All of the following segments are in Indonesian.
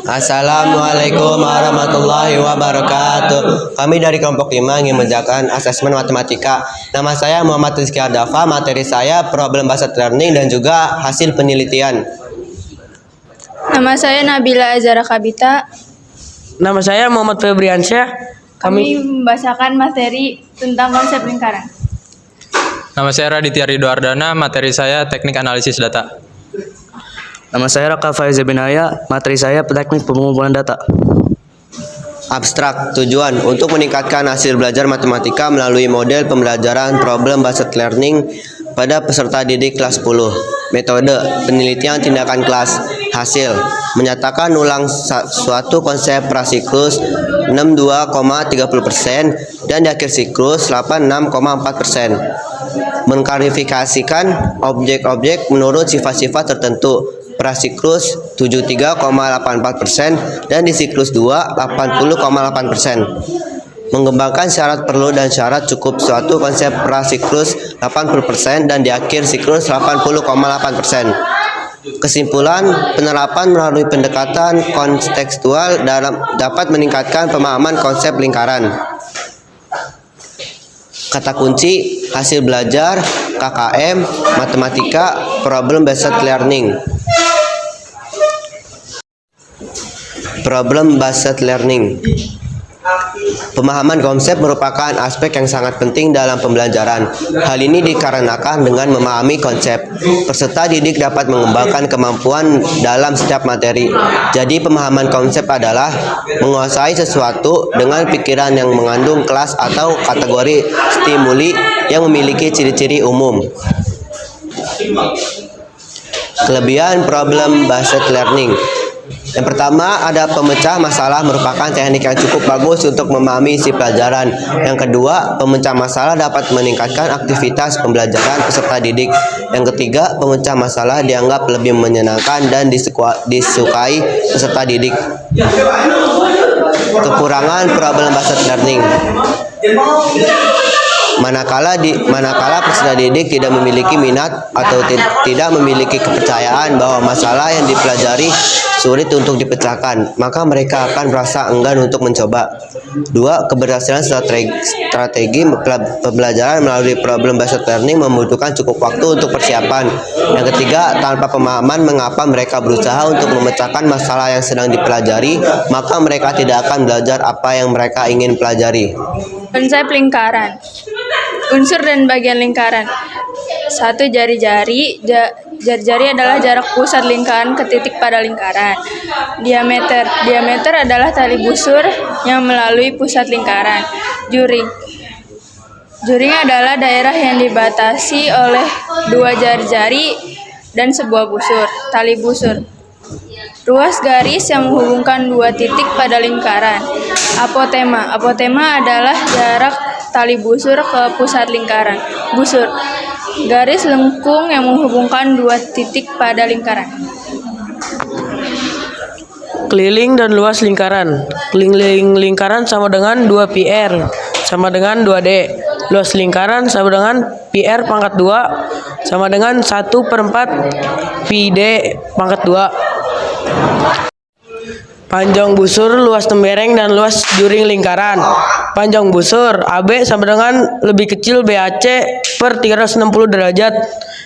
Assalamualaikum warahmatullahi wabarakatuh. Kami dari kelompok 5 ingin mengerjakan asesmen matematika. Nama saya Muhammad Rizky Ardafa. Materi saya problem based learning dan juga hasil penelitian. Nama saya Nabila Azara Kabita. Nama saya Muhammad Febriansyah. Kami membacakan materi tentang konsep lingkaran. Nama saya Raditya Ridho Ardana, materi saya teknik analisis data. Nama saya Raka Faiza Binaya, materi saya teknik pengumpulan data. Abstrak, tujuan untuk meningkatkan hasil belajar matematika melalui model pembelajaran problem based learning pada peserta didik kelas 10. Metode, penelitian tindakan kelas. Hasil, menyatakan ulang suatu konsep prasiklus 62,30% dan di akhir siklus 86,4%. Mengklarifikasikan objek-objek menurut sifat-sifat tertentu. Prasiklus 73,84% dan di siklus 2 80,8%. Mengembangkan syarat perlu dan syarat cukup suatu konsep prasiklus 80% dan di akhir siklus 80,8%. Kesimpulan, penerapan melalui pendekatan kontekstual dapat meningkatkan pemahaman konsep lingkaran. Kata kunci, hasil belajar, KKM, matematika, problem based learning. Problem based learning. Pemahaman konsep merupakan aspek yang sangat penting dalam pembelajaran. Hal ini dikarenakan dengan memahami konsep, peserta didik dapat mengembangkan kemampuan dalam setiap materi. Jadi pemahaman konsep adalah menguasai sesuatu dengan pikiran yang mengandung kelas atau kategori stimuli yang memiliki ciri-ciri umum. Kelebihan problem based learning. Yang pertama, ada pemecah masalah merupakan teknik yang cukup bagus untuk memahami isi pelajaran. Yang kedua, pemecah masalah dapat meningkatkan aktivitas pembelajaran peserta didik. Yang ketiga, pemecah masalah dianggap lebih menyenangkan dan disukai peserta didik. Kekurangan problem based learning. Manakala peserta didik tidak memiliki minat atau tidak memiliki kepercayaan bahwa masalah yang dipelajari sulit untuk dipecahkan, maka mereka akan merasa enggan untuk mencoba. 2. Keberhasilan strategi pembelajaran melalui problem based learning membutuhkan cukup waktu untuk persiapan. Yang ketiga, tanpa pemahaman mengapa mereka berusaha untuk memecahkan masalah yang sedang dipelajari, maka mereka tidak akan belajar apa yang mereka ingin pelajari. Konsep lingkaran. Unsur dan bagian lingkaran. 1. Jari-jari. Jari-jari adalah jarak pusat lingkaran ke titik pada lingkaran. Diameter. Diameter adalah tali busur yang melalui pusat lingkaran. Juring. Juring adalah daerah yang dibatasi oleh dua jari-jari dan sebuah busur, tali busur. Ruas garis yang menghubungkan dua titik pada lingkaran. Apotema. Apotema adalah jarak tali busur ke pusat lingkaran. Busur. Garis lengkung yang menghubungkan dua titik pada lingkaran. Keliling dan luas lingkaran. Keliling lingkaran sama dengan 2πr sama dengan 2D. Luas lingkaran sama dengan πr pangkat 2 sama dengan 1/4 πd pangkat 2. Panjang busur, luas tembereng, dan luas juring lingkaran. Panjang busur AB sama dengan lebih kecil BAC per 360 derajat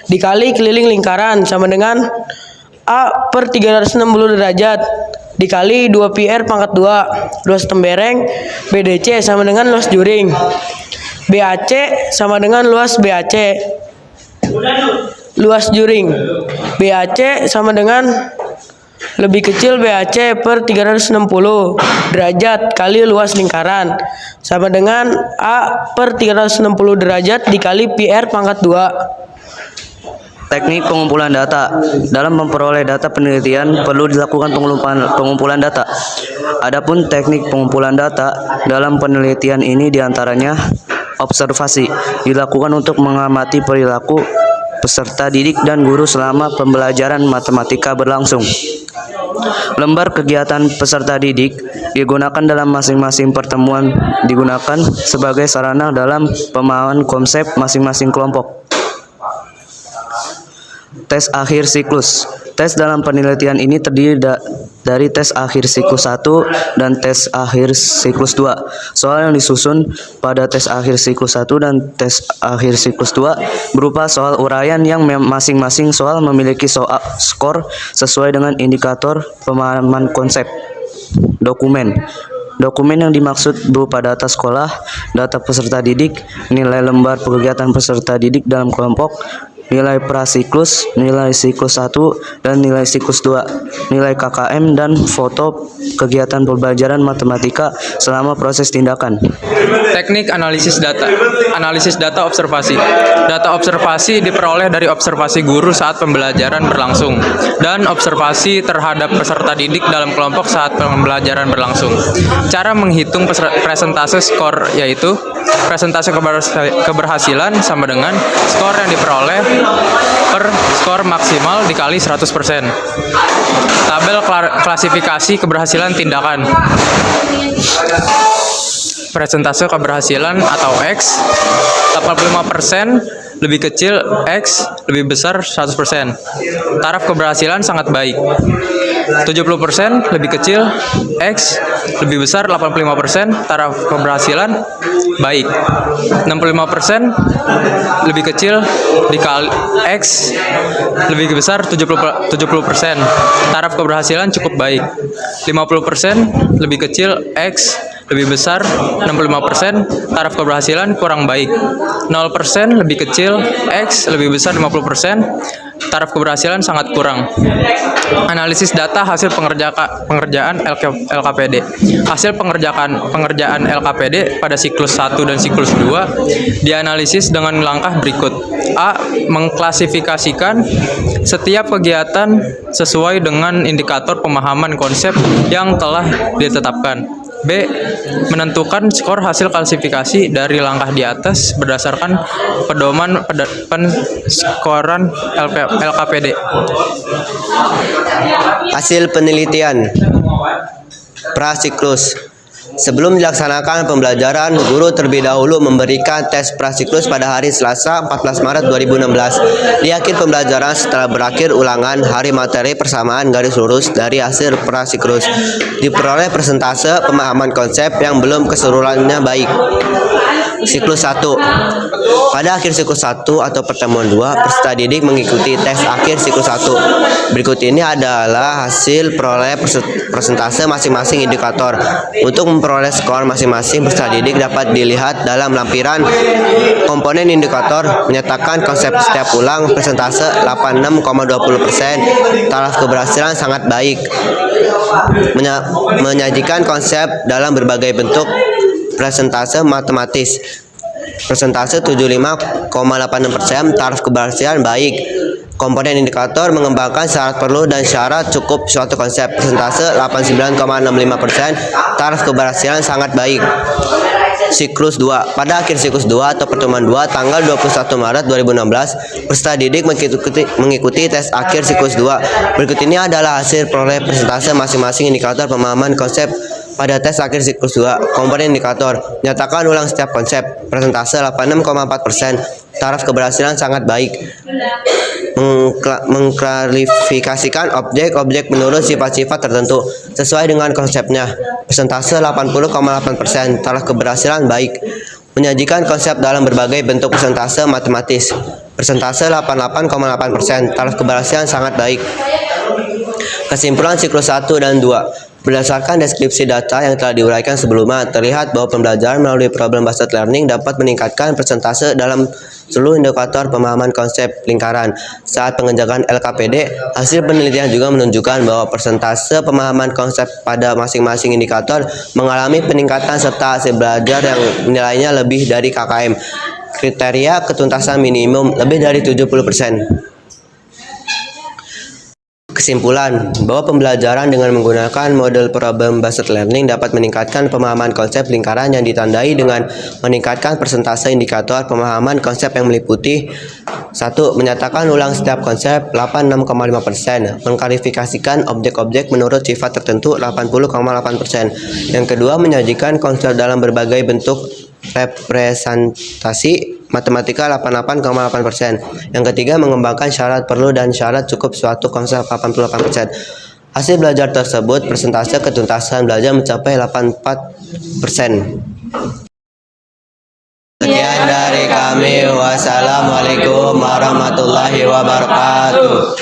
dikali keliling lingkaran sama dengan A per 360 derajat dikali 2πr pangkat 2. Luas tembereng BDC sama dengan luas juring. BAC sama dengan luas BAC. Luas juring BAC sama dengan lebih kecil BAC per 360 derajat kali luas lingkaran sama dengan A per 360 derajat dikali PR pangkat 2. Teknik pengumpulan data. Dalam memperoleh data penelitian perlu dilakukan pengumpulan data. Adapun teknik pengumpulan data dalam penelitian ini diantaranya observasi, dilakukan untuk mengamati perilaku peserta didik dan guru selama pembelajaran matematika berlangsung. Lembar kegiatan peserta didik digunakan dalam masing-masing pertemuan, digunakan sebagai sarana dalam pemahaman konsep masing-masing kelompok. Tes akhir siklus. Tes dalam penelitian ini terdiri dari tes akhir siklus 1 dan tes akhir siklus 2. Soal yang disusun pada tes akhir siklus 1 dan tes akhir siklus 2 berupa soal uraian yang masing-masing soal memiliki skor sesuai dengan indikator pemahaman konsep. Dokumen yang dimaksud berupa data sekolah, data peserta didik, nilai lembar kegiatan peserta didik dalam kelompok, nilai prasiklus, nilai siklus 1, dan nilai siklus 2, nilai KKM, dan foto kegiatan pembelajaran matematika selama proses tindakan. Teknik analisis data. Analisis data observasi. Data observasi diperoleh dari observasi guru saat pembelajaran berlangsung dan observasi terhadap peserta didik dalam kelompok saat pembelajaran berlangsung. Cara menghitung presentase skor yaitu presentase keberhasilan sama dengan skor yang diperoleh per skor maksimal dikali 100%. Tabel klasifikasi keberhasilan tindakan. Presentase keberhasilan atau X 85% lebih kecil, X lebih besar 100%. Taraf keberhasilan sangat baik. 70% lebih kecil, X lebih besar 85%, taraf keberhasilan baik. 65% lebih kecil dikali X lebih besar 70%, taraf keberhasilan cukup baik. 50% lebih kecil, X lebih besar 65%, taraf keberhasilan kurang baik. 0% lebih kecil, X lebih besar 50%, taraf keberhasilan sangat kurang. Analisis data hasil pengerjaan LKPD. Hasil pengerjaan LKPD pada siklus 1 dan siklus 2 dianalisis dengan langkah berikut. A. Mengklasifikasikan setiap kegiatan sesuai dengan indikator pemahaman konsep yang telah ditetapkan. B. Menentukan skor hasil klasifikasi dari langkah di atas berdasarkan pedoman penskoran LKPD. Hasil penelitian prasiklus. Sebelum dilaksanakan pembelajaran, guru terlebih dahulu memberikan tes prasiklus pada hari Selasa 14 Maret 2016. Di akhir pembelajaran setelah berakhir ulangan hari materi persamaan garis lurus dari hasil prasiklus diperoleh persentase pemahaman konsep yang belum keseluruhannya baik. Siklus 1. Pada akhir siklus 1 atau pertemuan 2, peserta didik mengikuti tes akhir siklus 1. Berikut ini adalah hasil peroleh persentase masing-masing indikator. Untuk memperoleh skor masing-masing peserta didik dapat dilihat dalam lampiran. Komponen indikator menyatakan konsep setiap ulang persentase 86,20%, taraf keberhasilan sangat baik. Menyajikan konsep dalam berbagai bentuk presentase matematis. Persentase 75,86%, taraf keberhasilan baik. Komponen indikator mengembangkan syarat perlu dan syarat cukup suatu konsep. Persentase 89,65%, taraf keberhasilan sangat baik. Siklus 2. Pada akhir siklus 2 atau pertemuan 2 tanggal 21 Maret 2016, peserta didik mengikuti tes akhir siklus 2. Berikut ini adalah hasil peroleh persentase masing-masing indikator pemahaman konsep pada tes akhir siklus 2. Komponen indikator nyatakan ulang setiap konsep. Persentase 86,4%, taraf keberhasilan sangat baik. Mengklarifikasikan objek-objek menurut sifat-sifat tertentu sesuai dengan konsepnya. Persentase 80,8%, taraf keberhasilan baik. Menyajikan konsep dalam berbagai bentuk persentase matematis. Persentase 88,8%, taraf keberhasilan sangat baik. Kesimpulan siklus 1 dan 2. Berdasarkan deskripsi data yang telah diuraikan sebelumnya, terlihat bahwa pembelajaran melalui problem-based learning dapat meningkatkan persentase dalam seluruh indikator pemahaman konsep lingkaran. Saat pengerjaan LKPD, hasil penelitian juga menunjukkan bahwa persentase pemahaman konsep pada masing-masing indikator mengalami peningkatan serta hasil belajar yang nilainya lebih dari KKM. Kriteria ketuntasan minimum lebih dari 70%. Kesimpulan bahwa pembelajaran dengan menggunakan model problem-based learning dapat meningkatkan pemahaman konsep lingkaran yang ditandai dengan meningkatkan persentase indikator pemahaman konsep yang meliputi 1. Menyatakan ulang setiap konsep 86,5%, mengklarifikasikan objek-objek menurut sifat tertentu 80,8%. Yang kedua, menyajikan konsep dalam berbagai bentuk representasi matematika 88,8%. Yang ketiga, mengembangkan syarat perlu dan syarat cukup suatu konsep 88%. Hasil belajar tersebut, persentase ketuntasan belajar mencapai 84%. Sekian dari kami. Wassalamualaikum warahmatullahi wabarakatuh.